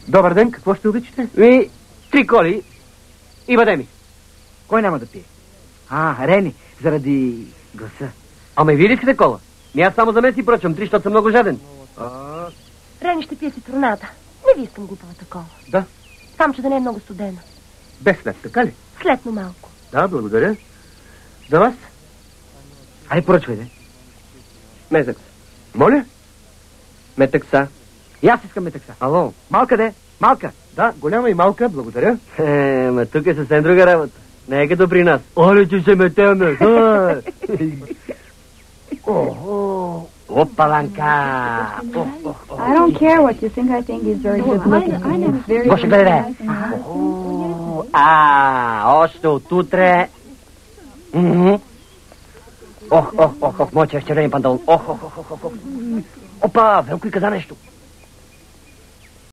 Добър ден, какво ще обичате? 3 коли и бадеми. Кой няма да пие? Рени, заради гласа. Ама и вие ли искате кола? Аз само за мен си поръчвам 3, защото съм много жаден. Рени ще пие цитроната. Не ви искам глупава такова. Да. Само, че да не е много студена. Без след, така ли? Следно малко. Да, благодаря. За вас? Ай, поръчвайте. Метъкса. Моля? Метъкса. И аз искам метъкса. Ало. Малка де? Малка. Да, голяма и малка, благодаря. Ма тук е съвсем друга работа. Не е като при нас. Оле, че се метеме. Опаланка. I don't care what you think. I think he's very good looking. Гоше, гледай. Още от утре. Моят червени панталон. Опа, Велко и каза нещо.